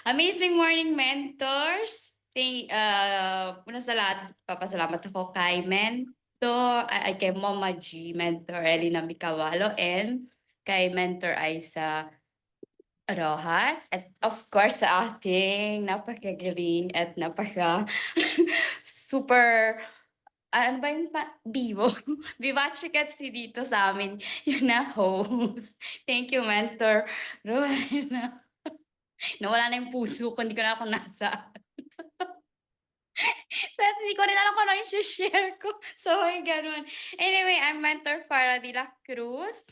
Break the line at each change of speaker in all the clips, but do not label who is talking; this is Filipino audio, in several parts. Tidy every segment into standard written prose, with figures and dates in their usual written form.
Amazing morning, mentors. Una sa lahat, papasalamat ako kay kay Mama G, Mentor Elina Micawalo, and kay Mentor Aiza Rojas. At of course, sa ating napakagaling at super, ano ba yung Vivo? Vivace si dito sa amin, yun na host. Thank you, Mentor Rowena. Nawala na yung puso ko, hindi ko na ako nasa. Tapos hindi ko rin alam kung ano yung share ko. So, ay ganun. Anyway, I'm Mentor Farah de la Cruz.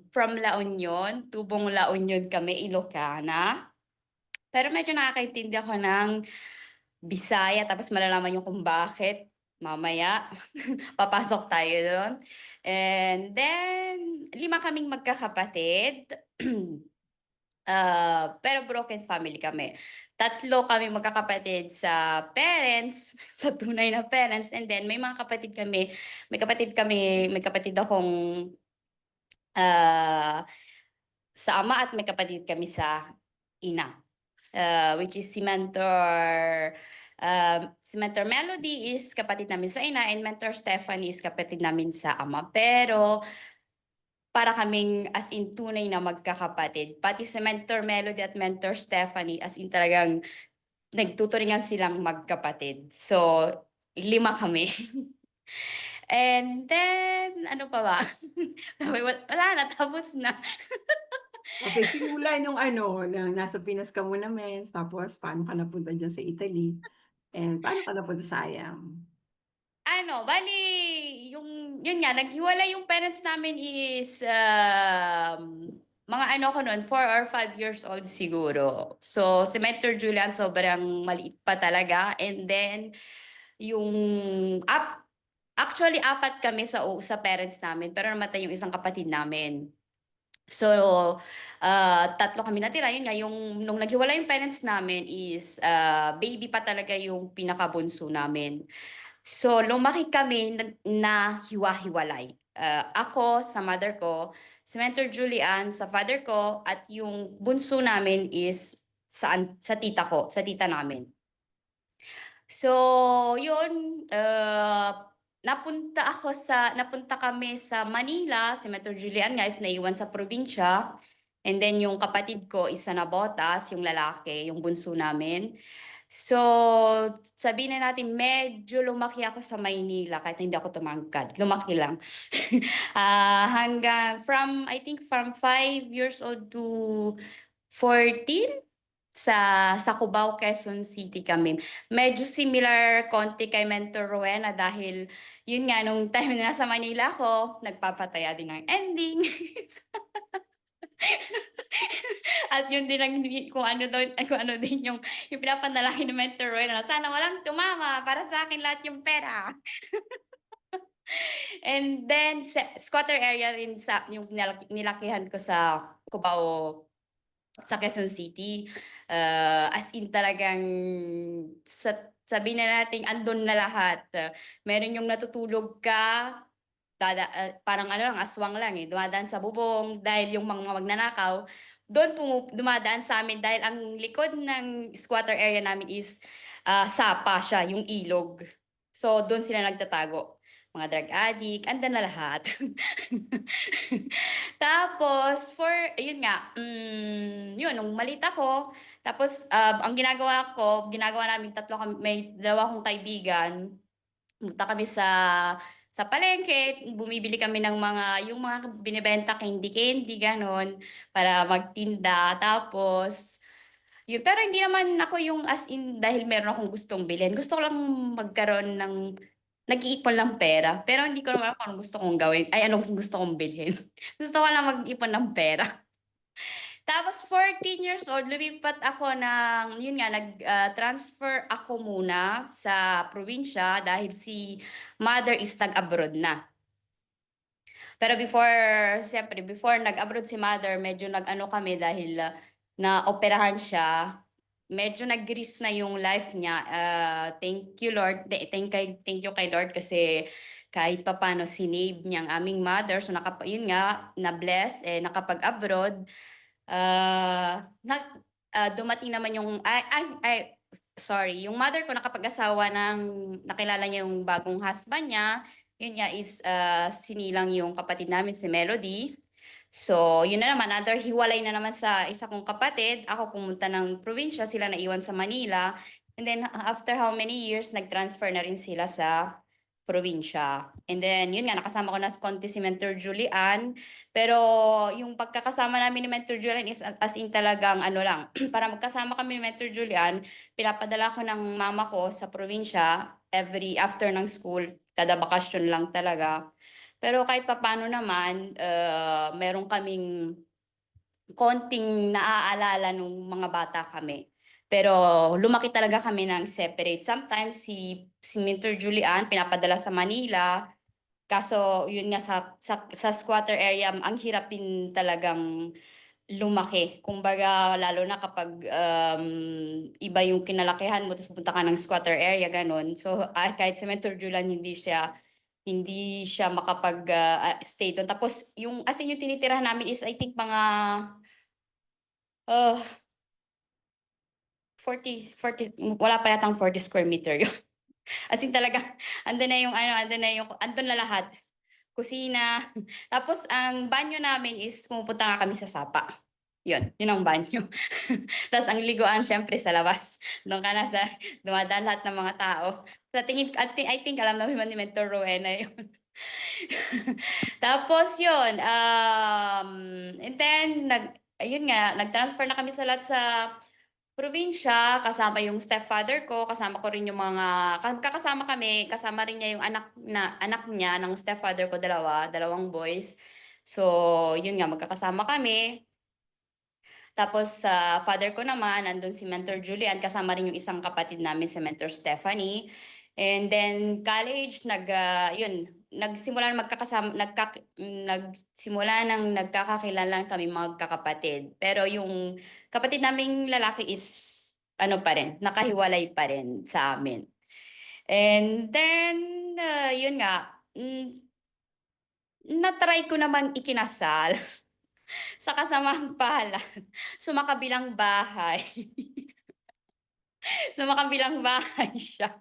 From La Union. Tubong La Union kami, Ilocana. Pero medyo nakakaintindi ako ng Bisaya. Tapos malalaman nyo kung bakit. Mamaya, papasok tayo doon. And then, 5 kaming magkakapatid. Pero broken family kami. 3 kami magkakapatid sa parents, sa tunay na parents, and then may mga kapatid kami, may kapatid akong ah, sa ama at may kapatid kami sa ina. Which is si Mentor Melody is kapatid namin sa ina and Mentor Stephanie is kapatid namin sa ama. Pero para kaming as in tunay na magkakapatid. Pati si Mentor Melody at Mentor Stephanie as in talagang nagtuturingan silang magkapatid. So, 5 kami. And then, ano pa ba? Wala na, tapos na.
Okay, simula nung ano, na nasa Pinas ka muna, Mens, tapos paano ka napunta diyan sa Italy, and paano ka napunta sa Siam?
Bali, yun nga, naghiwalay yung parents namin is, mga ano ko noon, 4 or 5 years old siguro. So, si Mentor Julian, sobrang maliit pa talaga. And then, yung, actually, 4 kami sa parents namin, pero namatay yung isang kapatid namin. So, 3 kami natira. Yun nga, nung naghiwalay yung parents namin is, baby pa talaga yung pinakabunso namin. So, lumaki kami na hiwa-hiwalay. Ako sa mother ko, si Mentor Julian sa father ko, at yung bunso namin is sa tita ko, sa tita namin. So, yun, napunta kami sa Manila, si Mentor Julian nga is naiwan sa probinsya. And then yung kapatid ko is sa Nabotas, yung lalaki, yung bunso namin. So, sabihin na natin, medyo lumaki ako sa Maynila kahit hindi ako tumangkad. Lumaki lang. I think from 5 years old to 14 sa Cubao, Quezon City kami. Medyo similar konti kay Mentor Rowena dahil yun nga, nung time na nasa Manila ako, nagpapataya din ng ending. At yun din ang kung ano din yung pinapanalangin ng Mentor Rowena na sana walang tumama para sa akin lahat yung pera. And then, squatter area rin yung nilakihan ko sa Cubao, sa Quezon City. As in talagang sabihin na natin andun na lahat. Meron yung natutulog ka, parang ano lang, aswang lang eh. Dumadaan sa bubong dahil yung mga magnanakaw, doon dumadaan sa amin dahil ang likod ng squatter area namin is sapa siya, yung ilog. So doon sila nagtatago. Mga drug addict, andan na lahat. Tapos, yun nga, yun, nung malit ako, tapos, ang ginagawa namin, may 2 akong kaibigan, pumunta kami sa palengke, bumibili kami ng yung mga binibenta candy-candy, ganon, para magtinda. Tapos, yun, pero hindi naman ako yung as in dahil meron akong gustong bilhin. Gusto ko lang magkaroon ng nag-iipon lang pera. Pero hindi ko naman alam kung anong gusto kong gawin. Ay, anong gusto kong bilhin. Gusto ko lang mag-ipon ng pera. Tapos 14 years old, lumipat ako yun nga, nag-transfer ako muna sa probinsya dahil si mother is nag-abroad na. Pero before nag-abroad si mother, medyo nag-ano kami dahil na-operahan siya. Medyo nag-risk na yung life niya. Thank you Lord. Thank you kay Lord kasi kahit papano sinave niya ang aming mother. So yun nga, na-bless, nakapag-abroad. dumating naman yung sorry, yung mother ko nakapag-asawa ng nakilala niya yung bagong husband niya. Yun nga is sinilang yung kapatid namin si Melody. So, yun na naman, other hiwalay na naman sa isa kong kapatid. Ako pumunta ng probinsya, sila naiwan sa Manila. And then after how many years, nag-transfer na rin sila sa probinsya. And then, yun nga, nakasama ko na konti si Mentor Julian. Pero yung pagkakasama namin ni Mentor Julian is as in talagang ano lang, para magkasama kami ni Mentor Julian, pinapadala ko ng mama ko sa probinsya every after ng school, kada bakasyon lang talaga. Pero kahit papaano naman, meron kaming konting naaalala nung mga bata kami. Pero lumaki talaga kami ng separate. Sometimes si Mentor Julian pinapadala sa Manila. Kaso yun nga sa squatter area, ang hirap din talagang lumaki. Kumbaga, lalo na kapag iba yung kinalakihan mo, tapos punta ka ng squatter area, ganun. So, kahit si Mentor Julian, hindi siya makapag-stay doon. Tapos, as in, yung tinitirahan namin is, I think, mga uh, 40, wala pa yatang 40 square meter yun. As in talaga, andun na lahat. Kusina. Tapos, ang banyo namin is, pumupunta nga kami sa sapa. Yun ang banyo. Tapos, ang liguan, syempre, sa labas. Doon ka na dumadaan lahat ng mga tao. Sa tingin, I think, alam naman ni Mentor Rowena yun. Tapos yun, and then ayun nga, nag-transfer na kami sa lahat sa probinsya, kasama yung stepfather ko, kasama ko rin yung kakasama kami, kasama rin niya yung anak niya ng stepfather ko, dalawang boys. So, yun nga, magkakasama kami. Tapos sa father ko naman, andun si Mentor Julian, kasama rin yung isang kapatid namin si Mentor Stephanie. And then college, nagsimula na nagsimula nang nagkakakilala kami magkakapatid. Pero yung kapatid naming lalaki is ano pa rin, nakahiwalay pa rin sa amin. And then, yun nga, na-try ko naman ikinasal sa kasamang palad. Sumakabilang bahay. Sumakabilang bahay siya.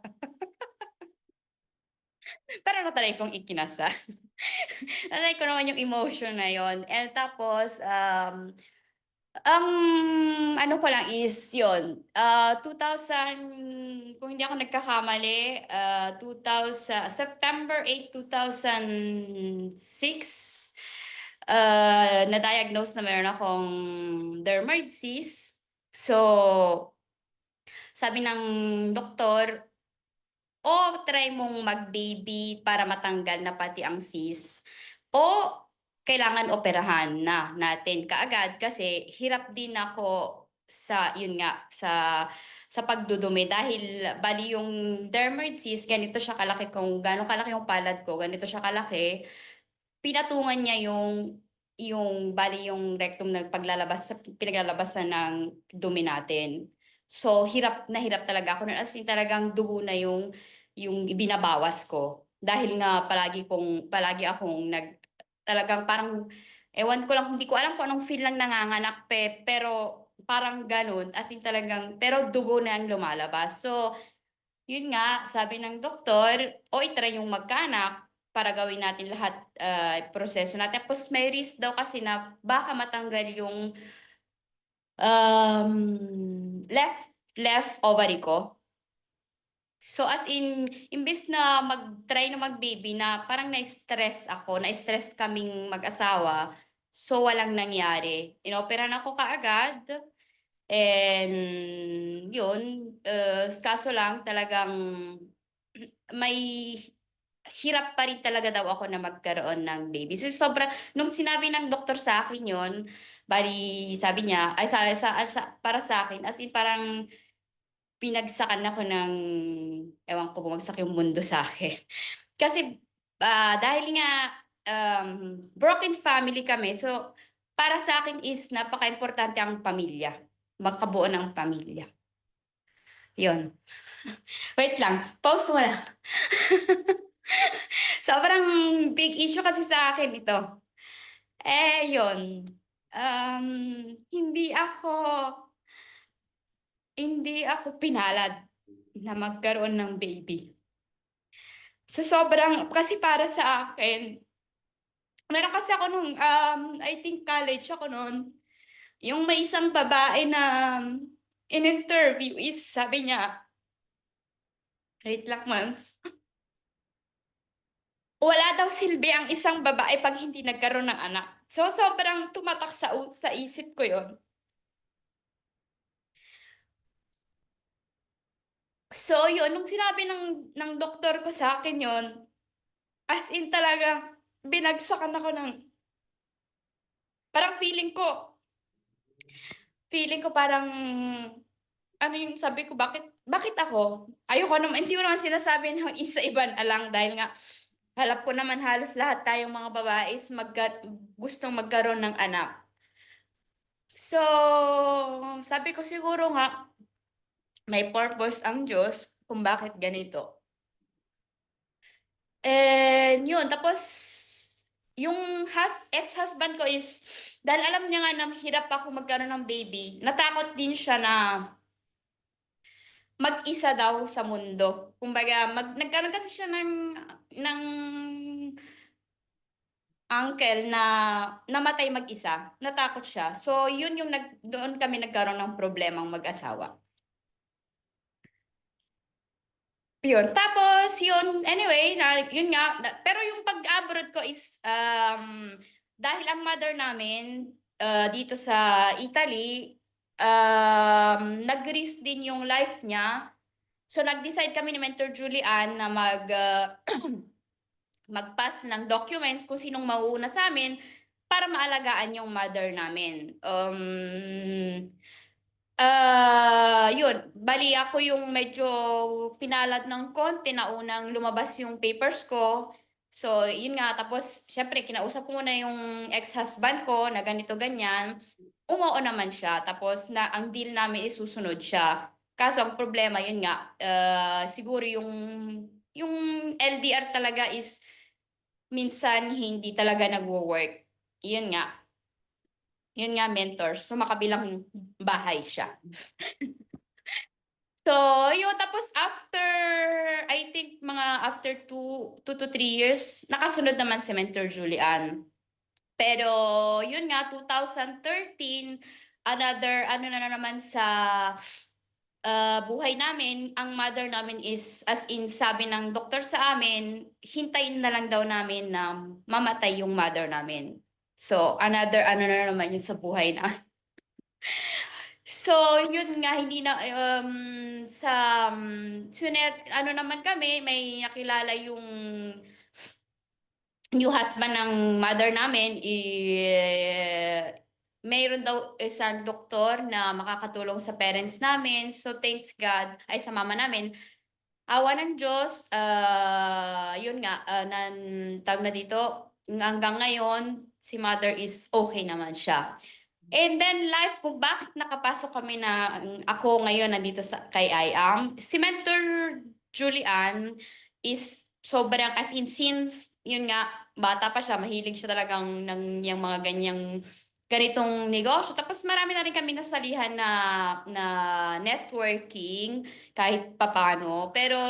Pero na-try kong ikinasal. Na-try ko naman yung emotion na yon. And tapos, ang ano ko lang is yun, 2000, kung hindi ako nagkakamali, 2000, September 8, 2006, na-diagnose na meron akong dermoid cyst. So, sabi ng doktor, try mong mag-baby para matanggal na pati ang cyst. O kailangan operahan na natin kaagad kasi hirap din ako yun nga, sa pagdudumi dahil bali yung dermoid cyst, ganito siya kalaki, kung gaano kalaki yung palad ko, ganito siya kalaki, pinatungan niya yung bali yung rectum na pinaglalabasan ng dumi natin. So hirap na hirap talaga ako nun, as in talagang dugo na yung binabawas ko dahil nga palagi akong talagang parang ewan ko lang, hindi ko alam kung anong feel lang nanganganak pero parang ganun, as in talagang pero dugo na ang lumalabas. So yun nga, sabi ng doktor, i-try yung magkaanak para gawin natin lahat, proseso natin. Tapos may risk daw kasi na baka matanggal yung left ovary ko. So as in, imbes na mag-try na mag-baby na parang na-stress kaming mag-asawa, so walang nangyari. Inoperahan ako kaagad. And yun, kaso lang talagang may hirap pa rin talaga daw ako na magkaroon ng baby. So nung sinabi ng doktor sa akin yun, bali sabi niya, ay para sa akin, as in parang pinagsakan ako ng, ewan ko, bumagsak yung mundo sa akin. Kasi dahil nga broken family kami, so para sa akin is napaka-importante ang pamilya, makabuo ng pamilya. Yun. Wait lang, pause mo lang. Sobrang big issue kasi sa akin ito. Yun. Hindi ako hindi ako pinalad na magkaroon ng baby. So sobrang, kasi para sa akin, meron kasi ako nung, I think college ako noon, yung may isang babae na in-interview is sabi niya, wait lang months, wala daw silbi ang isang babae pag hindi nagkaroon ng anak. So sobrang tumatak sa isip ko yon. So yun, nung sinabi ng doktor ko sa akin yon, as in talaga, binagsakan ako ng, parang feeling ko parang, ano yung sabi ko, bakit ako? Ayoko naman, hindi ko naman sinasabi ng isa iba na lang dahil nga, halap ko naman halos lahat tayong mga babae is gustong magkaroon ng anak. So, sabi ko siguro nga, may purpose ang Diyos kung bakit ganito. And yun, tapos yung ex-husband ko is, dahil alam niya nga na hirap ako magkaroon ng baby, natakot din siya na mag-isa daw sa mundo. Kumbaga, nagkaroon kasi siya ng uncle na namatay mag-isa. Natakot siya. So, yun yung doon kami nagkaroon ng problemang mag-asawa. Yun. Tapos, yun, anyway, yun nga, pero yung pag-abroad ko is, dahil ang mother namin, dito sa Italy, nag-risk din yung life niya. So, nag-decide kami ni Mentor Julian na mag-pass ng documents kung sinong mauuna sa amin para maalagaan yung mother namin. Yun, bali ako yung medyo pinalad ng konti na unang lumabas yung papers ko. So, yun nga, tapos syempre kinausap ko muna yung ex-husband ko na ganito ganyan. Umuo naman siya, tapos na ang deal namin is susunod siya. Kaso ang problema, yun nga, siguro yung LDR talaga is minsan hindi talaga nagwo-work. Yun nga, mentor. So, makabilang bahay siya. So, yun. Tapos after, I think mga after 2 to 3 years, nakasunod naman si Mentor Julian. Pero, yun nga, 2013, another, ano na naman sa buhay namin, ang mother namin is, as in, sabi ng doktor sa amin, hintayin na lang daw namin na mamatay yung mother namin. So, another, ano na naman yun sa buhay na. So, yun nga, hindi na, sunet, ano naman kami, may nakilala yung new husband ng mother namin, mayroon daw isang doktor na makakatulong sa parents namin. So, thanks God, ay sa mama namin, awa ng Diyos, yun nga, tawag na dito, hanggang ngayon, si mother is okay naman siya. And then life kung bakit nakapasok kami na ako ngayon nandito kay IAM. Si Mentor Julian is sobrang as in since yun nga bata pa siya, mahilig siya talagang ng yung mga ganitong negosyo. Tapos marami na rin kami nasalihan na networking kahit papano. Pero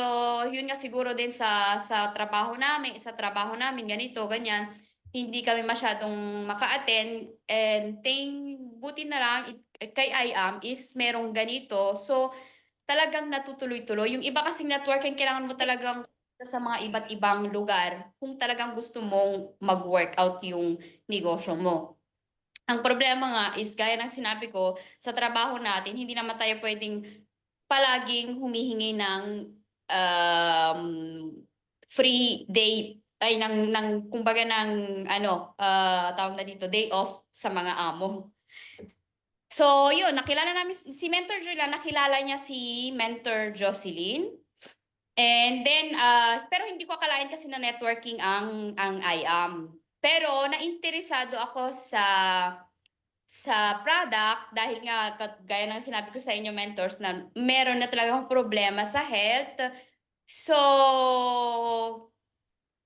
yun nga siguro din sa trabaho namin ganito ganyan, hindi kami masyadong maka-attend, and buti na lang kay IAM is merong ganito. So, talagang natutuloy-tuloy. Yung iba kasing networking, kailangan mo talagang sa mga iba't ibang lugar kung talagang gusto mong mag-workout yung negosyo mo. Ang problema nga is, gaya ng sinabi ko, sa trabaho natin, hindi naman tayo pwedeng palaging humihingi ng um, free day ay kumbaga ng tawag na dito, day off sa mga amo. So, yun, nakilala namin si Mentor Julia, nakilala niya si Mentor Jocelyn. And then, pero hindi ko akalain kasi na networking ang IAM. Pero nainteresado ako sa product dahil nga gaya ng sinabi ko sa inyo mentors na meron na talagang problema sa health. So,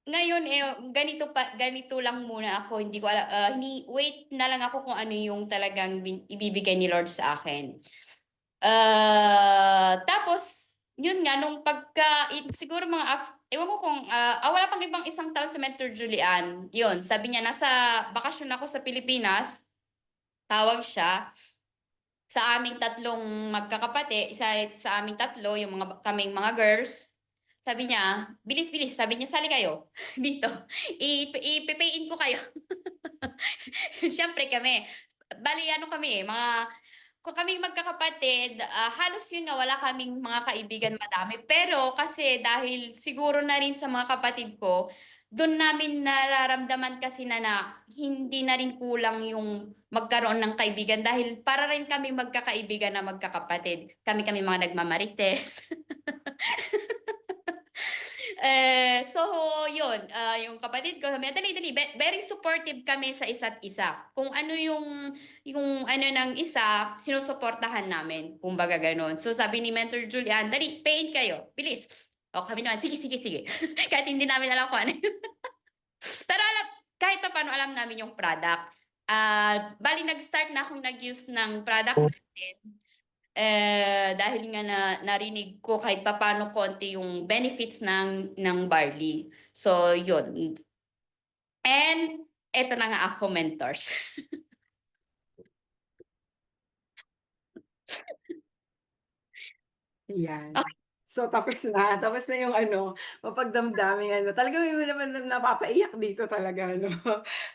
ngayon ganito lang muna ako, hindi ko alam, wait na lang ako kung ano yung talagang ibibigay ni Lord sa akin. Tapos yun nga nung siguro mga ewan ko kung, wala pang ibang isang taon si Mentor Julian, yun sabi niya nasa bakasyon ako sa Pilipinas, tawag siya sa aming tatlong magkakapatid, sa aming tatlo, yung kaming mga girls. Sabi niya, bilis, bilis. Sabi niya, sali kayo dito. Ipe-pay-in ko kayo. Siyempre kami. Bali, ano kami kung kaming magkakapatid, halos yun nga, wala kaming mga kaibigan madami. Pero kasi dahil siguro na rin sa mga kapatid ko, doon namin nararamdaman kasi na hindi na rin kulang yung magkaroon ng kaibigan dahil para rin kami magkakaibigan na magkakapatid. Kami-kami mga nagmamarites. So yun, yung kapatid ko, sabi niya, dali, dali, very supportive kami sa isa't isa. Kung ano yung ano ng isa, sinusuportahan namin. Kumbaga ganun. So sabi ni Mentor Julian, dali, pay in kayo, bilis. O kami naman, sige, sige, sige. Kahit hindi namin alam kung ano yun. Pero kahit pa paano alam namin yung product. Bali, nag-start na akong nag-use ng product natin dahil nga narinig ko kahit papaano konti yung benefits ng barley. So, yun. And eto na nga ako, mentors.
Yan.
Okay.
So tapos na yung ano, mapagdamdaming ano, talagang may naman na napapaiyak dito talaga ano,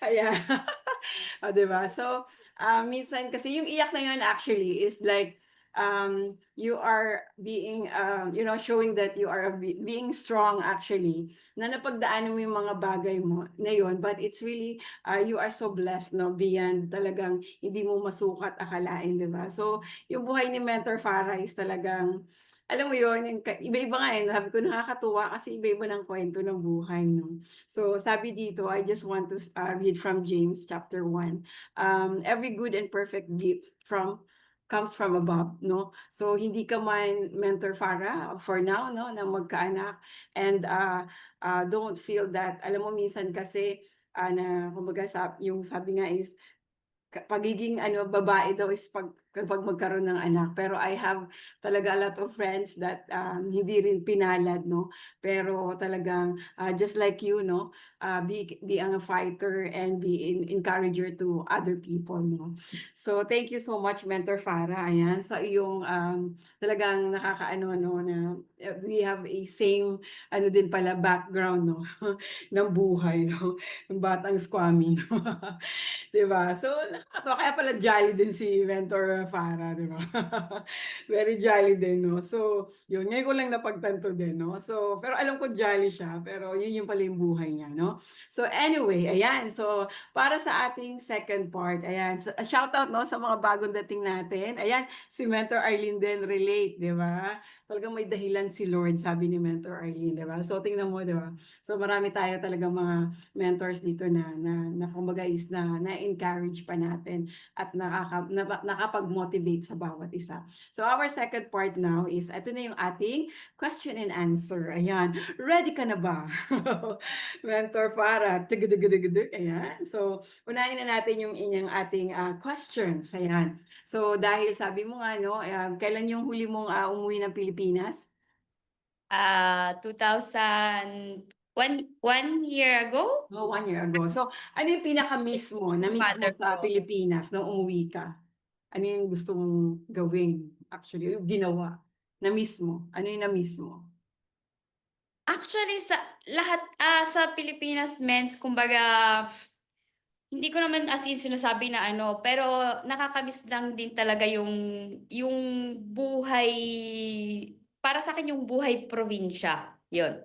ayan. Oh, 'di ba? So, minsan kasi yung iyak na yun actually is like, you are being, showing that you are being strong actually, na napagdaanan mo yung mga bagay mo na yun, but it's really, you are so blessed, no, beyond talagang hindi mo masukat akalain, 'di ba? So, yung buhay ni Mentor Farah is talagang alam mo yun, yung iba-iba nga, eh, sabi ko nakakatuwa kasi iba-iba ng kwento ng buhay 'no. So sabi dito, I just want to read from James chapter 1. Every good and perfect gift comes from above, no? So hindi ka man Mentor Farah for now, no, na magkaanak, and don't feel that alam mo minsan kasi na kumbaga yung sabi nga is pagiging ano, babae daw is kapag magkaroon ng anak. Pero I have talaga a lot of friends that, hindi rin pinalad 'no, pero talagang, just like you 'no, be a fighter and be encourager to other people 'no. So thank you so much Mentor Farah, ayan, sa iyong, talagang nakakaano 'no, na, we have a same ano din pala background 'no, ng buhay 'no, ng batang squammy 'no. 'Di ba? So, nakakatuwa kaya pala jolly din si Mentor Farah, 'di ba? Very jolly din 'no. So, yun ngayon ko lang napagtanto din 'no. So, pero alam ko jolly siya, pero yun yung pala yung buhay niya 'no. So, anyway, ayan. So, para sa ating second part, ayan, shoutout 'no sa mga bagong dating natin. Ayan, si Mentor Arlene din relate, 'di ba? Talagang may dahilan si Lord, sabi ni Mentor Arlene, 'di ba? So, tingnan mo, 'di ba? So, marami tayo talagang mga mentors dito na kumbaga is na-encourage pa natin at nakapag-motivate sa bawat isa. So our second part now is ito na yung ating question and answer. Ayan, ready ka na ba? Mentor Farah, tigidugudugudug, ayan. So unahin na natin yung inyong ating questions. Ayan. So dahil sabi mo nga no, kailan yung huli mong umuwi ng Pilipinas?
1 year ago,
Oh, 1 year ago. So, ano yung pinaka-miss mo,
yung
na-miss mo
father
sa
ko.
Pilipinas nung umuwi ka? Ano yung gusto mong gawin? Actually, yung ginawa, na-miss mo? Ano yung na-miss mo?
Actually, sa lahat sa Pilipinas, mens, kumbaga, hindi ko naman as in sinasabi na ano, pero nakakamiss lang din talaga yung buhay, para sa akin yung buhay probinsya, yun.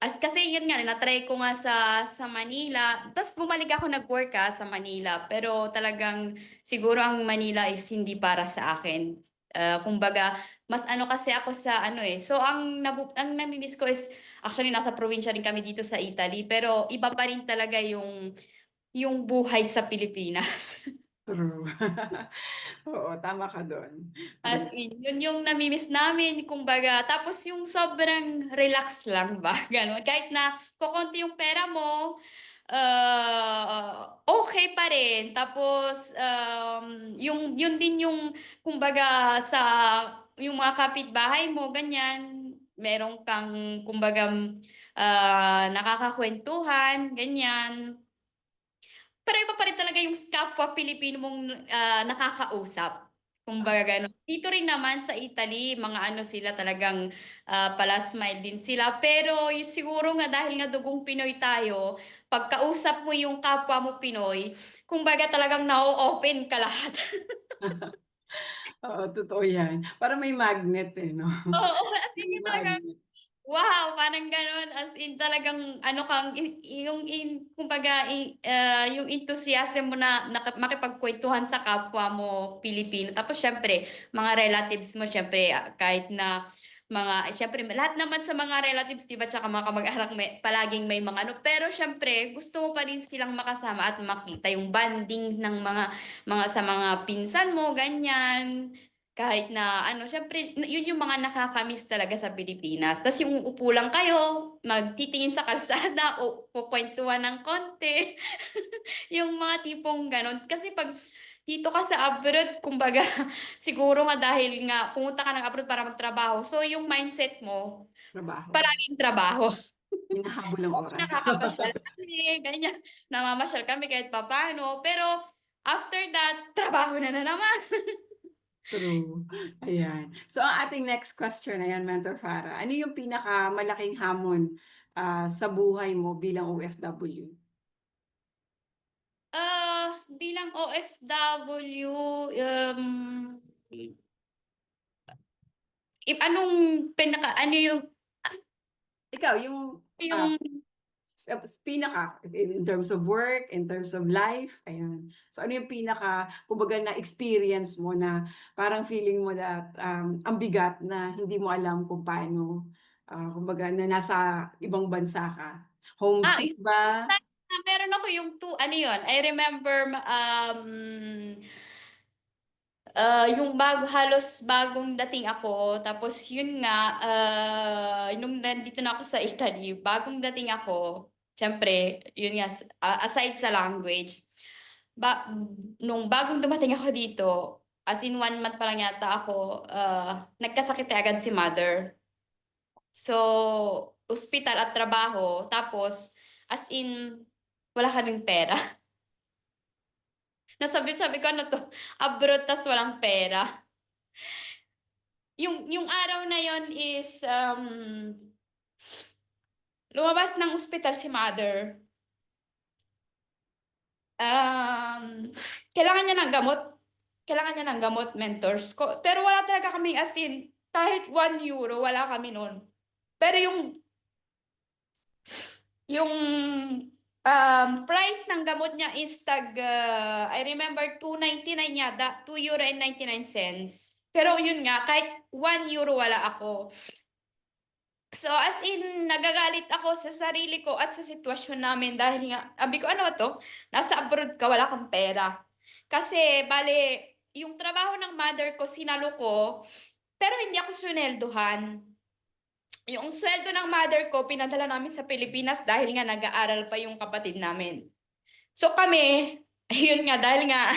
Kasi yun nga, na-try ko nga sa Manila, tapos bumalik ako nag-work sa Manila, pero talagang siguro ang Manila is hindi para sa akin. Kumbaga, mas ano kasi ako sa ano so ang nami-miss ko is actually nasa probinsya rin kami dito sa Italy, pero iba pa rin talaga yung buhay sa Pilipinas.
True. Oo, tama ka dun.
As in, yun yung nami-miss namin kumbaga. Tapos yung sobrang relax lang ba, gano'n. Kahit na kokonti yung pera mo, okey pa rin. Tapos, yun din yung kumbaga sa yung mga kapitbahay mo ganyan, meron kang kumbaga, nakakakuwentuhan ganyan. Pero iba pa rin talaga yung kapwa Pilipino mong, nakakausap, kumbaga gano'n. Dito rin naman sa Italy mga ano sila talagang, pala-smile din sila. Pero yung siguro nga dahil nga dugong Pinoy tayo, pagkausap mo yung kapwa mo Pinoy, kumbaga talagang na-o-open ka lahat.
Oo, totoo yan. Parang may magnet, eh, 'no?
Oo, as in
May
yung talagang
magnet.
wow, parang gano'n as in talagang ano kang yung kumbaga yung enthusiasm mo na makipagkuwentuhan sa kapwa mo Pilipino. Tapos siyempre mga relatives mo siyempre, kahit na mga siyempre lahat naman sa mga relatives 'di ba tsaka mga kamag-anak palaging may mga ano, pero siyempre gusto mo pa rin silang makasama at makita yung bonding ng mga sa mga pinsan mo, ganyan. Kahit na ano, siyempre yun yung mga nakaka-miss talaga sa Pilipinas. Tas yung uupo lang kayo, magtitingin sa kalsada o kukuwentuhan ng konti, yung mga tipong gano'n. Kasi 'pag dito ka sa abroad kumbaga siguro nga dahil nga pumunta ka ng abroad para magtrabaho, so yung mindset mo
Trabaho.
palaging trabaho.
Hinahabol ang
Oo,
oras.
nakakapasyal kami, ganyan, namamasyal kami kahit papaano, pero after that, trabaho na naman.
True, ayan. So ang ating next question, ayan, Mentor Farah, ano yung pinakamalaking hamon, sa buhay mo bilang OFW?
Bilang OFW, anong ano
Ikaw yung, ah,
yung
pinaka in terms of work, in terms of life, ayan. So ano yung pinaka kumbaga na-experience mo na parang feeling mo that, ang bigat na hindi mo alam kung paano, kumbaga na nasa ibang bansa ka? Homesick
yung
ba?
meron ako yung ano yun, I remember yung halos bagong dating ako tapos yun nga, nung nandito na ako sa Italy, bagong dating ako, siyempre yun nga, aside sa language, ba nung bagong dumating ako dito, as in 1 month pa lang yata ako, nagkasakit agad si mother. So, ospital at trabaho tapos as in wala kaming pera. Nasabi-sabi ko, "Ano 'to, abroad tas walang pera." Yung araw na yon is, lumabas ng ospital si mother. Kailangan niya ng gamot. Kailangan niya ng gamot, mentors ko. Pero wala talaga kaming as in, kahit €1 wala kami nun. Pero yung, price ng gamot niya is I remember 2.99 yata, €2.99. Pero yun nga, kahit €1 wala ako. So, as in nagagalit ako sa sarili ko at sa sitwasyon namin dahil nga sabi ko, "Ano ba 'to, nasa abroad ka wala kang pera." Kasi bale yung trabaho ng mother ko sinalo ko, pero hindi ako swinelduhan. Yung sweldo ng mother ko pinadala namin sa Pilipinas dahil nga nag-aaral pa yung kapatid namin. So kami, ayun nga dahil nga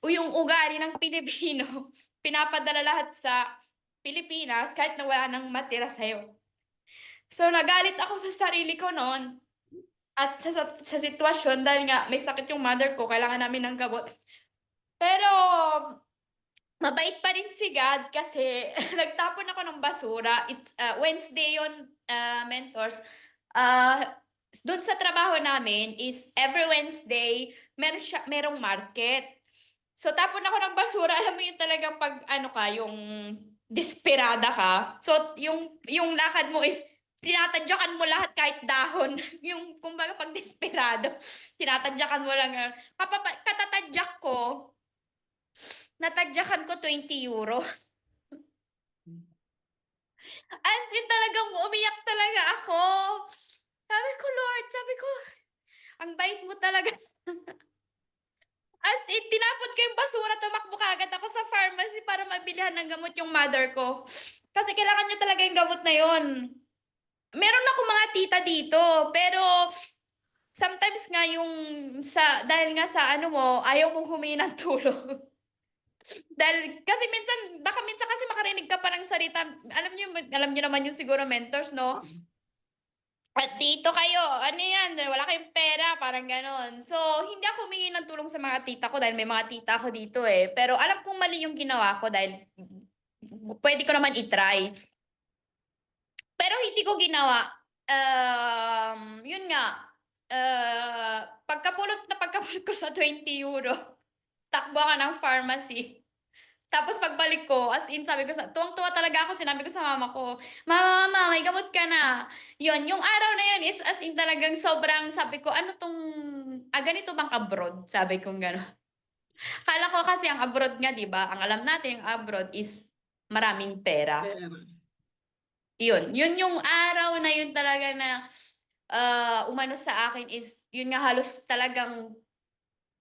yung ugali ng Pilipino pinapadala lahat sa Pilipinas kahit na wala ng matira sa'yo. So, nagalit ako sa sarili ko no'n at sa sitwasyon dahil nga may sakit yung mother ko, kailangan namin ng gamot. Pero mabait pa rin si God kasi nagtapon ako ng basura. It's, Wednesday 'yun, mentors. Do'n sa trabaho namin is every Wednesday merong market. So, tapon ako ng basura, alam mo 'yun talagang 'pag ano ka, yung desperada ka. So, yung lakad mo is tinatadyakan mo lahat kahit dahon. Yung kumbaga 'pag desperado, tinatadyakan mo lang, katatadyak ko, natadyakan ko €20. As in talagang umiyak talaga ako. Sabi ko, "Lord," sabi ko, "ang bait mo talaga." As in tinapon ko yung basura, tumakbo kaagad ako sa pharmacy para mabilhan ng gamot yung mother ko. Kasi kailangan niya talaga yung gamot na yun. Meron akong mga tita dito, pero sometimes nga yung dahil nga sa ano mo, ayaw mong humingi ng tulong. Dahil kasi minsan kasi makarinig ka pa ng salita, alam niyo naman yung siguro mentors, 'no? At dito kayo, ano yan, wala kayong pera, parang gano'n. So, hindi ako humingi ng tulong sa mga tita ko dahil may mga tita ako dito eh. Pero alam kong mali yung ginawa ko dahil pwede ko naman i-try. Pero hindi ko ginawa. Yun nga, pagkapulot na pagkapulot ko sa €20, takbo ako ng pharmacy. Tapos pagbalik ko, as in sabi ko tuwang-tuwa talaga ako, sinabi ko sa mama ko, Mama, may gamot ka na." Yun, yung araw na yun is as in talagang sobrang sabi ko, "Ano 'tong, ganito bang abroad?" Sabi kong gano'n. Akala ko kasi ang abroad nga 'di ba, ang alam natin ang abroad is maraming pera.
Pera.
Yun yung araw na yun talaga na, umano sa akin is yun nga halos talagang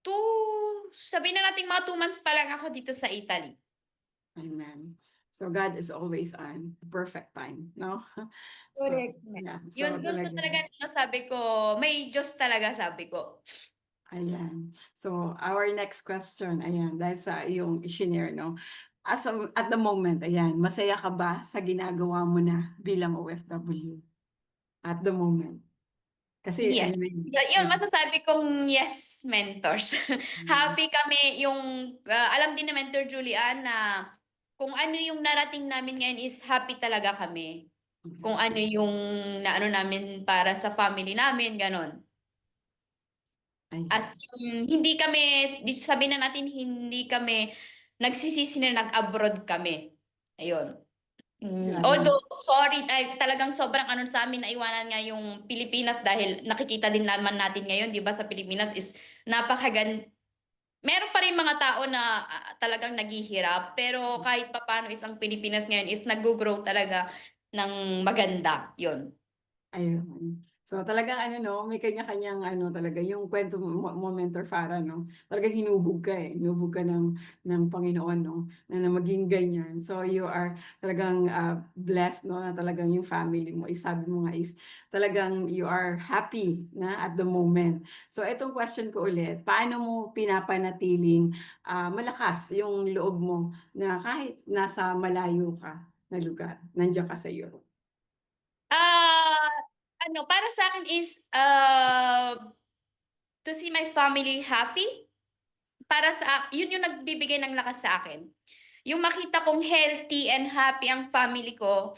2 sabihin na nating mga 2 months pa lang ako dito sa Italy.
Amen. So God is always on perfect time, no? So,
Correct.
yeah. So
Yun, dun ko talaga
talagang
nasabi ko, may Diyos talaga sabi ko.
ayan. So, our next question, ayan, dahil sa iyong i-shinare, no? At the moment, ayan, masaya ka ba sa ginagawa mo na bilang OFW? At the moment. Kasi
Yes.
ano rin,
Yun masasabi kong yes, mentors.
mm,
Happy kami yung, alam din ni Mentor Julian na kung ano yung narating namin ngayon is happy talaga kami. Kung
mm,
ano yung naano namin para sa family namin, gano'n.
ayan,
As in, hindi kami, sabihin na natin hindi kami nagsisisi na nag-abroad kami. Ayun.
galing.
Although sorry ay talagang sobrang ano sa'min naiwanan nga yung Pilipinas dahil nakikita din naman natin ngayon 'di ba sa Pilipinas is meron pa rin mga tao na, talagang naghihirap pero kahit papaano is ang Pilipinas ngayon is naggo-grow talaga ng maganda, yun.
Ayun. So, talagang ano 'no, may kanya-kanyang ano talaga yung kwento mo Mentor Farah 'no, talagang hinubog ka, eh, hinubog ka ng Panginoon 'no, na maging ganyan. So, you are talagang, blessed 'no, na talagang yung family mo is sabi mo nga is talagang you are happy na at the moment. So, itong question ko ulit, paano mo pinapanatiling, malakas yung loob mo na kahit nasa malayo ka na lugar, nandiyan ka sa Europe?
Ah, Ano para sa'kin is, to see my family happy, yun yung nagbibigay ng lakas sa akin. Yung makita kong healthy and happy ang family ko.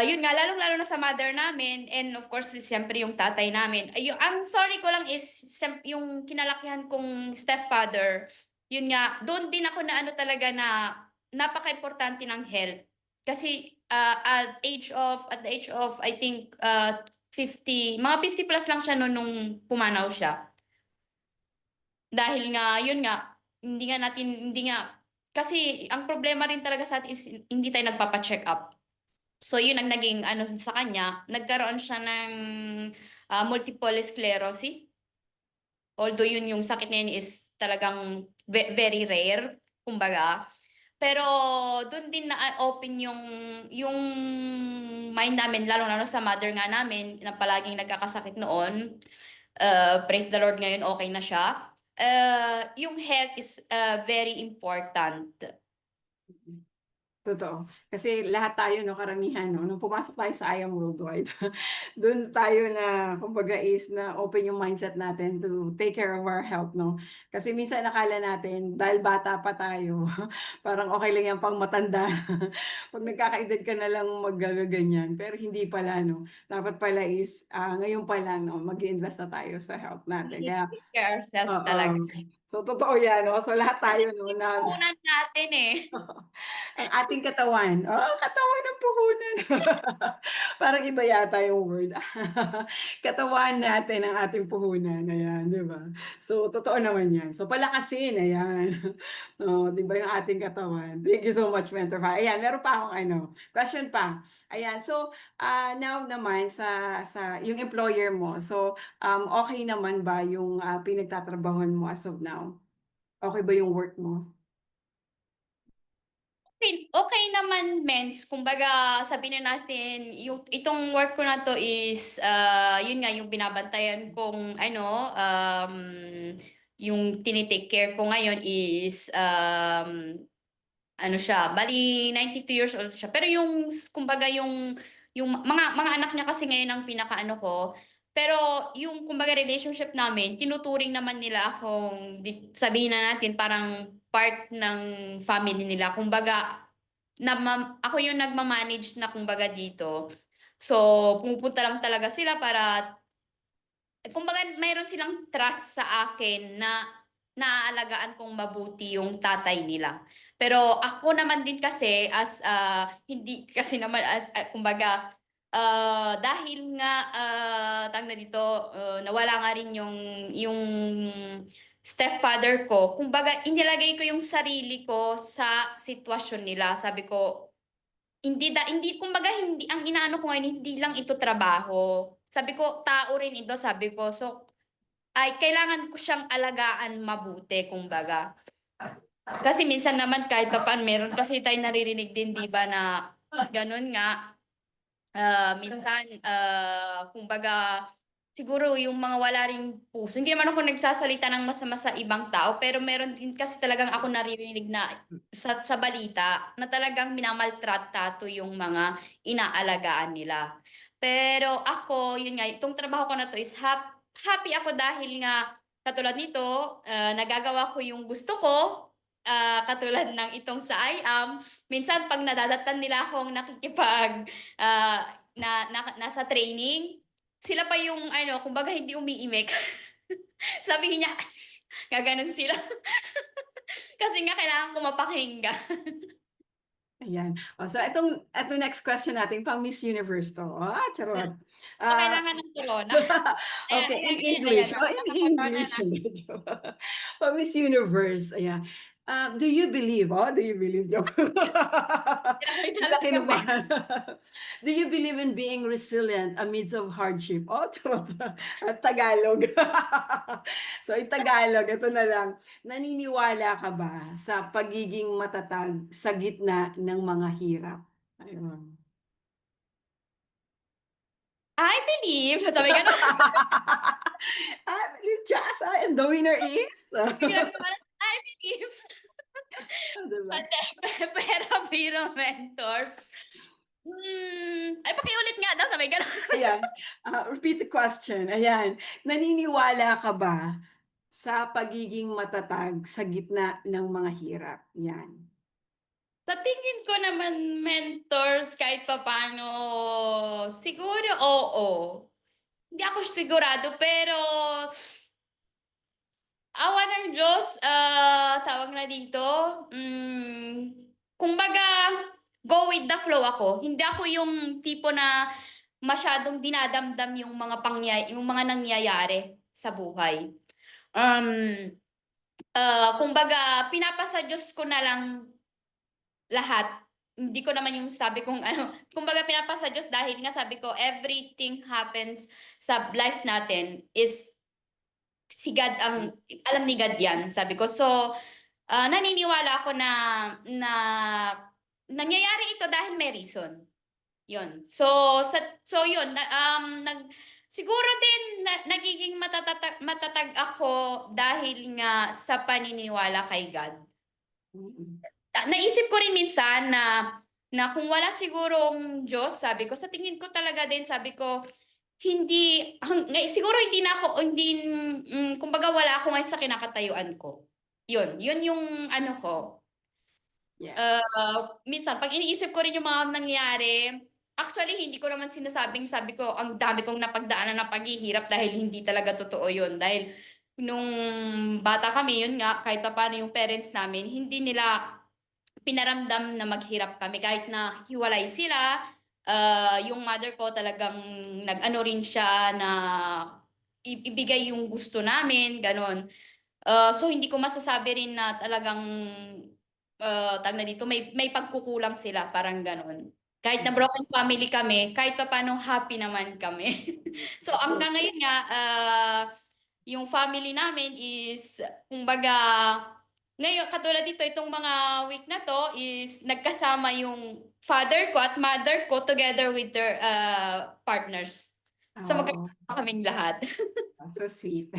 Yun nga, lalong-lalo na sa mother namin and of course siyempre yung tatay namin. Ang sorry ko lang is yung kinalakihan kong stepfather, yun nga, doon din ako na ano talaga na napakaimportante ng health. Kasi, at the age of I think, 50 plus lang siya nung pumanaw siya. Dahil nga, yun nga, hindi nga kasi ang problema rin talaga sa'tin is hindi tayo nagpapa-check-up. So yun ang naging ano sa kanya, nagkaroon siya ng, multiple sclerosis. Although yun yung sakit na yun is talagang very rare kumbaga. Pero dun din na-open yung mind namin lalong-lalo sa mother nga namin na palaging nagkakasakit noon. Praise the Lord ngayon okey na siya. Yung health is, very important.
Totoo. Kasi lahat tayo 'no, karamihan 'no, nung pumasok tayo sa I Am Worldwide, dun tayo na kumbaga is na-open yung mindset natin to take care of our health 'no. Kasi minsan akala natin dahil bata pa tayo, parang okey lang yan pang matanda na. 'Pag nagkakaedad ka na lang maggaganyan, pero hindi pala 'no. Dapat pala is, ngayon pa lang 'no, mag-i-invest na tayo sa health
We
natin.
need
Kaya
to take care ourselves
oo.
talaga.
So totoo yan 'no. So lahat
Kasi
tayo
ito
'no
yung
na
puhunan natin, eh.
ang ating katawan, katawan ng puhunan. Parang iba yata yung word. Katawan natin ang ating puhunan, ayan, 'di ba? So, totoo naman 'yan. So, palakasin, ayan. Oh, 'di ba yung ating katawan. Thank you so much, Mentor Fa ayan, meron pa akong ano, question pa. Ayan, so, now naman sa yung employer mo, so, okey naman ba yung, pinagtatrabahuhan mo as of now? Okey ba yung work mo?
okey naman mens, kumbaga sabihin na natin itong work ko na 'to is, yun nga yung binabantayan kong ano, yung care ko ngayon is, ano siya, bale 2 years old siya. Pero yung kumbaga yung mga anak niya kasi ngayon ang pinakaano ko. Pero yung kumbaga relationship namin, tinuturing naman nila akong sabihin na natin parang part ng family nila. Kumbaga ako yung nagma-manage na kumbaga dito. So, pumupunta lang talaga sila para kumbaga mayroon silang trust sa akin na naaalagaan kong mabuti yung tatay nila. Pero ako naman din kasi as, hindi kasi naman as, kumbaga, dahil nga, tawag na dito, nawala nga rin yung stepfather ko, kumbaga inilagay ko yung sarili ko sa sitwasyon nila. Sabi ko, hindi kumbaga hindi ang inaano ko ngayon hindi lang ito trabaho. Sabi ko, tao rin ito sabi ko. So, ay kailangan ko siyang alagaan mabuti kumbaga. Kasi minsan naman kahit papaano meron kasi tayong naririnig din 'di ba na gano'n nga. Minsan, kumbaga siguro yung mga wala ring puso hindi naman ako nagsasalita ng masama sa ibang tao, pero meron din kasi talagang ako naririnig na sa balita na talagang minamaltratato yung mga inaalagaan nila. Pero ako, yun nga, itong trabaho ko na 'to is happy ako dahil nga katulad nito, nagagawa ko yung gusto ko, katulad ng itong sa IAM. Minsan 'pag nadadatan nila akong nasa training, sila pa yung ano, kumbaga hindi umiimik. Sabihin niya, gaganon sila. Kasi nga kailangan ko mapakinggan.
Ayan. Oh, so etong next question natin pang Miss Universe 'to. Charot.
So,
Ah,
kailangan ng corona. Ayan,
okay, in
ayan, ayan, ayan,
English. Oh, in
naka-corona
English.
na.
Pang Miss Universe, ayan. Do you believe? Oh, do you believe? Joke.
Grabe
Bigla
talaga may
kinubahan. Do you believe in being resilient amidst of hardship? Oh, charot. Tagalog. So, in Tagalog, ito na lang. Naniniwala ka ba sa pagiging matatag sa gitna ng mga hirap? Ayun.
I believe, sabi gano'n.
I believe Chasa and the winner is?
Biglang gumanon, I believe.
Di ba?
Pero Biro Mentors, ay pakiulit nga daw sabay gano'n.
Ayan, repeat the question. Ayan, naniniwala ka ba sa pagiging matatag sa gitna ng mga hirap? Yan.
Sa tingin ko naman mentors kahit papaano siguro oo. Hindi ako sigurado pero awa ng Diyos, tawag na dito, kumbaga go with the flow ako. Hindi ako yung tipo na masyadong dinadamdam yung mga nangyayari sa buhay. Um, kumbaga pinapasa Diyos ko na lang lahat. Hindi ko naman yung sabi kong ano, kumbaga pinapasa Diyos dahil nga sabi ko everything happens sa life natin is si God ang alam ni God 'yan, sabi ko. So, naniniwala ako na nangyayari ito dahil may reason, 'yun. So 'yun siguro din nagiging matatag ako dahil nga sa paniniwala kay God.
Mm.
Naisip ko rin minsan na kung wala sigurong Diyos, sabi ko, sa tingin ko talaga din, sabi ko, siguro hindi na ako, hindi, kumbaga wala ako ngayon sa kinakatayuan ko. Yun yung ano ko.
Yes.
Minsan, pag iniisip ko rin yung mga nangyayari, actually, hindi ko naman sabi ko, ang dami kong napagdaanan na paghihirap dahil hindi talaga totoo yun. Dahil nung bata kami, yun nga, kahit pa paano yung parents namin, hindi nila pinaramdam na maghirap kami kahit na hiwalay sila. Yung mother ko talagang nag-ano rin siya na ibigay yung gusto namin, gano'n. So hindi ko masasabi rin na talagang, tawag na dito, may pagkukulang sila, parang gano'n. Kahit na broken family kami, kahit papaano happy naman kami. So hanggang
Yes.
ngayon nga, yung family namin is kumbaga Ngayon katulad dito itong mga week na 'to is nagkasama yung father ko at mother ko together with their, partners. So
Oo,
magkakasama kaming lahat.
so sweet.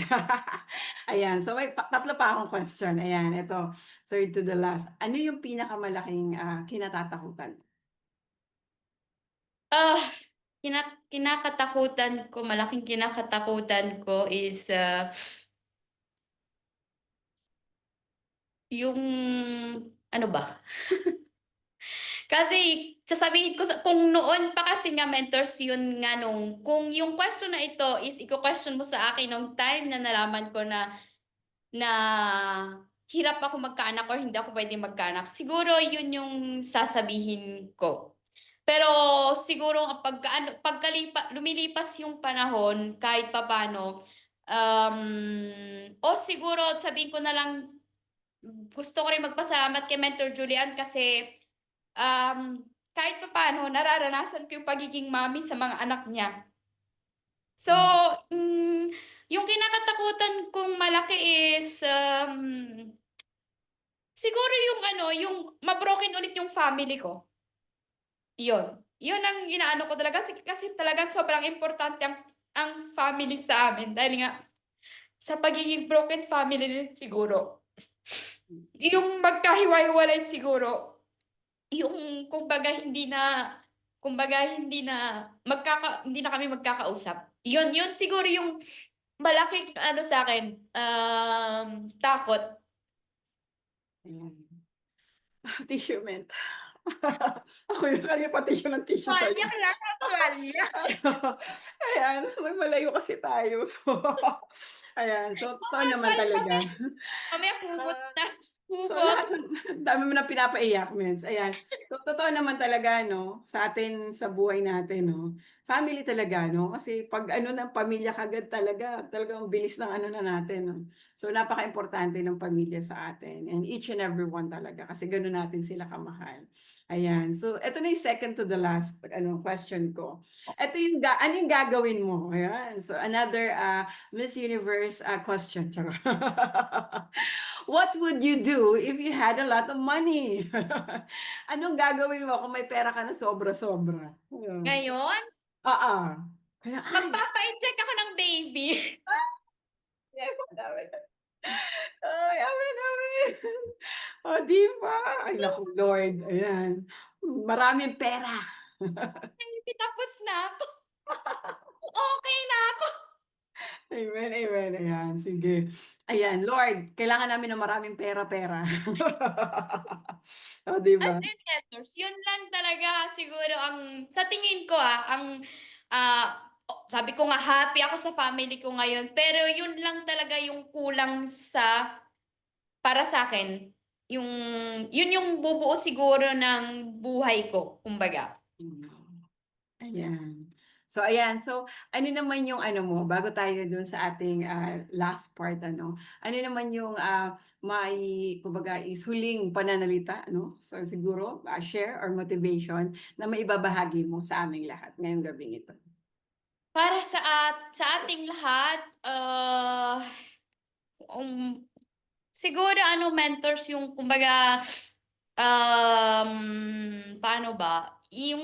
Ayan, so may tatlo pa akong question. Ayan, ito, third to the last. Ano yung pinakamalaking, kinatatakutan?
Ah, kinakatakutan ko, malaking kinakatakutan ko is, yung ano ba? Kasi sasabihin ko kung noon pa kasi nga mentors yun nga nung kung yung question na ito is iko-question mo sa akin nung time na nalaman ko na hirap ako magkaanak or hindi ako puwedeng magkaanak, siguro yun yung sasabihin ko. Pero siguro pagka ano, lumilipas yung panahon kahit papaano, o siguro sabihin ko na lang gusto ko rin magpasalamat kay Mentor Julian kasi, kahit papaano nararanasan ko yung pagiging mommy sa mga anak niya. So,
Hmm,
hmm, yung kinakatakutan kong malaki is, siguro yung ano, yung ma-broken ulit yung family ko, yun. Yun ang inaano ko talaga kasi talagang sobrang importante ang family sa amin dahil nga sa pagiging broken family rin siguro, yung magkahiwa-hiwalay siguro. Yung kumbaga hindi na kami magkakausap. Yun siguro yung malaking ano sa'kin, takot.
ayan. Tissue mint. Ako yung kanina pa-tissue ng tissue sa'yo.
Tuwalya, kailangan ko ng tuwalya.
Ayan, malayo kasi tayo. So, ayan. So,
Oo
totoo
nga,
naman
tuwalya
talaga.
kami. Mamaya hugot
Ah,
na,
so
hugot.
lahat ng dami mo ng pinapaiyak, Mens, ayan. So totoo naman talaga 'no, sa atin sa buhay natin 'no, family talaga 'no, kasi 'pag ano ng pamilya kaagad talaga, talagang bilis ng ano na natin 'no. So napakaimportante ng pamilya sa atin and each and every one talaga kasi gano'n natin sila kamahal. Ayan, so eto na yung second to the last ano question ko. Eto yung ano yung gagawin mo? Ayan, so another, Miss Universe, question, charot. What would you do if you had a lot of money? Anong gagawin mo kung may pera ka na sobra-sobra? Ayun.
Ngayon,
Oo. Kaya, ay,
magpapa-inject ako ng baby.
madami na. Ay, dami. Oh, 'di ba? Ay naku Lord, ayan. Maraming pera.
Baby, tapos na ako. Okey na ako.
Amen, amen. Ayan, sige. Ayan, Lord, kailangan namin ng maraming pera-pera. Oh, 'di
As
ba?
in letters, yun lang talaga siguro ang sa tingin ko, sabi ko nga happy ako sa family ko ngayon, pero yun lang talaga yung kulang para sa'kin, yung yun yung bubuo siguro ng buhay ko kumbaga.
Mm. Ayan. So ayan, so ano naman yung ano mo, bago tayo dun sa ating, last part ano, ano naman yung, kumbaga is huling pananalita ano, so siguro, share or motivation na maibabahagi mo sa aming lahat ngayong gabing ito?
Para sa ating lahat, siguro ano mentors yung kumbaga, paano ba, yung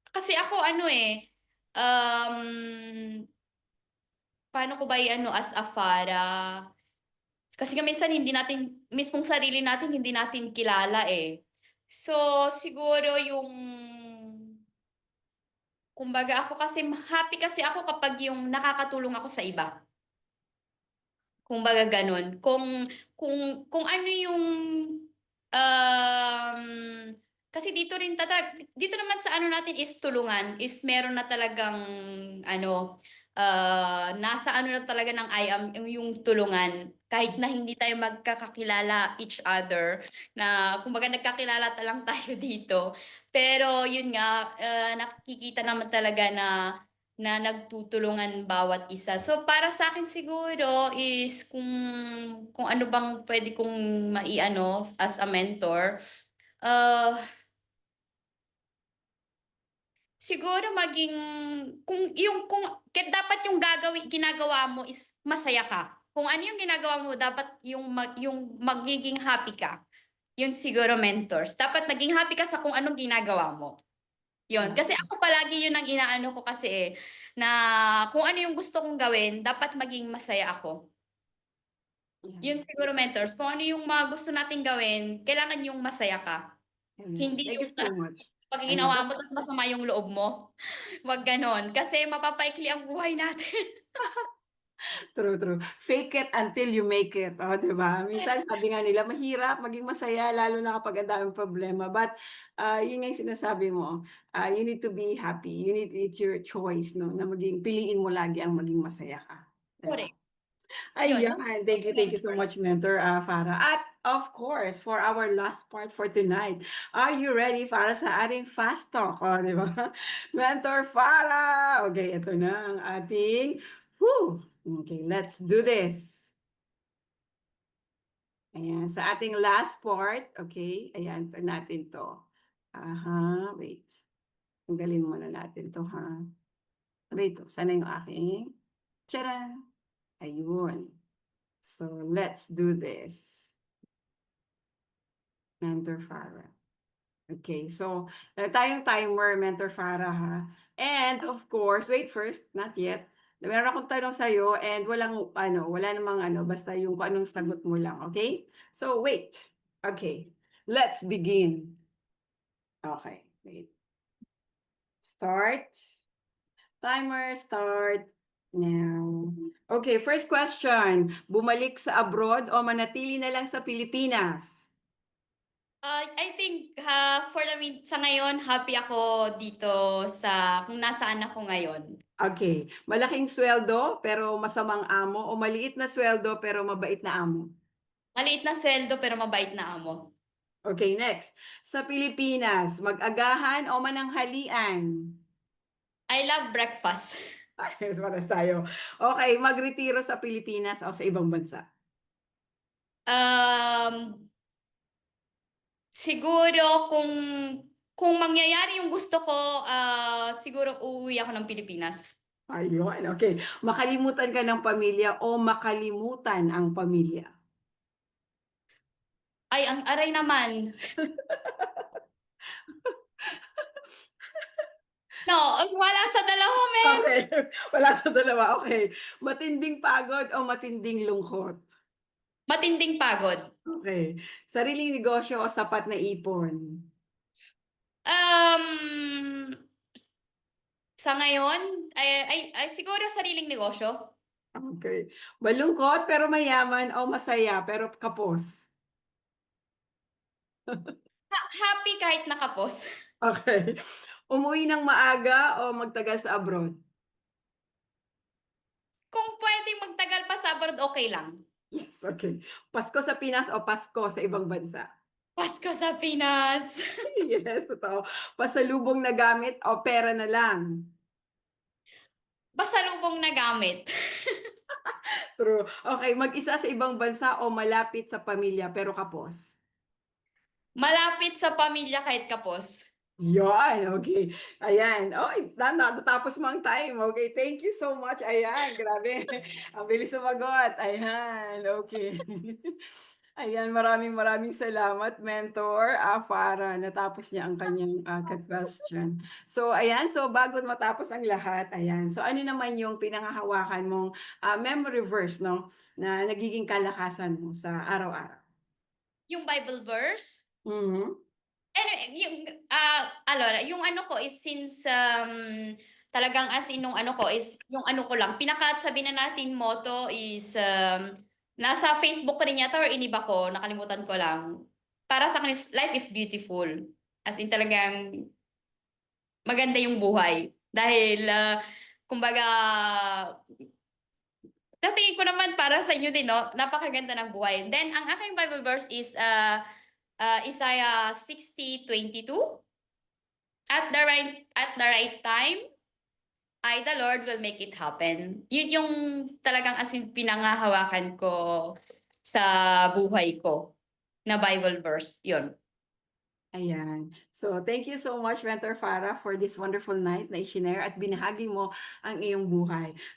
kasi ako ano, paano ko ba i-ano as a Fara, kasi nga minsan hindi natin mismong sarili natin hindi natin kilala, eh. So, siguro yung kumbaga ako kasi happy kasi ako kapag yung nakakatulong ako sa iba. Kumbaga gano'n. Kung ano yung, um, kasi dito naman sa ano natin is tulungan, is meron na talagang ano, nasa ano na talaga ng IAM yung tulungan. Kahit na hindi tayo magkakakilala each other, na kumbaga nagkakilala lang tayo dito. Pero yun nga, nakikita naman talaga na nagtutulungan bawat isa. So, para sa akin siguro is kung ano bang puwede kong mai-ano as a mentor, ah, siguro maging kung dapat yung ginagawa mo is masaya ka. kung ano yung ginagawa mo dapat yung magiging happy ka, yun siguro mentors. Dapat maging happy ka sa kung anong ginagawa mo. Yun,
Yeah.
kasi ako palagi yun ang inaano ko kasi na kung ano yung gusto kong gawin, dapat maging masaya ako.
Yeah.
Yun siguro mentors, kung ano yung mga gusto nating gawin, kailangan yung masaya ka.
Ayan.
Hindi
Thank you
yung
so much.
pag
Ayan.
ginawa mo tapos masama yung loob mo. Wag ganon. Kasi mapapaikli ang buhay natin.
True, true. Fake it until you make it. Oh, 'di ba? Minsan sabi nga nila mahirap maging masaya lalo na kapag ang daming problema. But yun nga yung sinasabi mo, you need to be happy. You need it's your choice no na maging piliin mo lagi ang maging masaya ka. 'Di ba?
Correct. Yun.
Ayan, thank you so
Mentors.
much, Mentor Farah. At of course, for our last part for tonight, are you ready para sa ating fast talk? O, di ba? Mentor Farah! Okay, ito na ang ating, whew! Okay, let's do this. Ayan, sa ating last part, okay, ayan, pa natin to. Aha, wait. Tanggalin muna natin to, ha? Wait, sana yung aking, tcharan! Ayun. So, let's do this. Mentor Farah. Okay, so tayong timer, Mentor Farah ha. And of course, wait first, not yet. Meron akong tanong sa'yo and wala namang basta yung kung anong sagot mo lang, okay? So wait. Okay, let's begin. Okay, wait. Start. Timer start now. Okay, first question. Bumalik sa abroad o manatili na lang sa Pilipinas?
I think sa ngayon happy ako dito sa kung nasaan ako ngayon.
Okay, malaking sweldo pero masamang amo o maliit na sweldo pero mabait na amo?
Maliit na sweldo pero mabait na amo.
Okay, next. Sa Pilipinas, mag-agahan o mananghalian?
I love breakfast.
Ay, pares tayo. Okay, magretiro sa Pilipinas o sa ibang bansa?
Um, siguro kung mangyayari yung gusto ko, siguro uuwi ako ng Pilipinas.
Ayun, okay. Makalimutan ka ng pamilya o makalimutan ang pamilya?
Ay, ang aray naman. No, wala sa dalawa, mens.
Okay, wala sa dalawa. Okay. Matinding pagod o matinding lungkot?
Matinding pagod.
Okay. Sariling negosyo o sapat na ipon?
Um, sa ngayon, ay siguro sariling negosyo.
Okay. Malungkot pero mayaman o masaya pero kapos?
Happy kahit nakapos.
Okay. Umuwi ng maaga o magtagal sa abroad?
Kung pwedeng magtagal pa sa abroad, okay lang.
Yes, okay. Pasko sa Pinas o Pasko sa ibang bansa?
Pasko sa Pinas.
Yes, totoo. Pasalubong na gamit o pera na lang?
Basta lubong na gamit.
True. Okay, mag-isa sa ibang bansa o malapit sa pamilya pero kapos?
Malapit sa pamilya kahit kapos.
Yon, okay. Ayan. Oy, natapos mo ang time. Okay, thank you so much. Ayan, grabe. Ang bilis sumagot. Ayan, okay. Ayan, maraming salamat, Mentor, para natapos niya ang kanyang question. So, ayan. So, bago matapos ang lahat, ayan. So, ano naman yung pinanghahawakan mong memory verse, no, na nagiging kalakasan mo sa araw-araw?
Yung Bible verse.
Mhm.
Anyway, yung ano ko is since talagang as in nung ano ko is yung ano ko lang, sabi na natin motto is nasa Facebook ko rin yata or iniba ko, nakalimutan ko lang. Para sa akin, life is beautiful. As in talagang maganda yung buhay. Dahil, kumbaga, sa tingin ko naman para sa inyo din, no? Napakaganda ng buhay. Then, ang aking Bible verse is Isaiah 60:22. At the right time, the Lord will make it happen. Yun yung talagang as in pinangahawakan ko sa buhay ko na Bible verse. Yun.
Ayan. So, thank you so much, Mentor Farah, for this wonderful night na i-share at binahagi mo ang iyong buhay.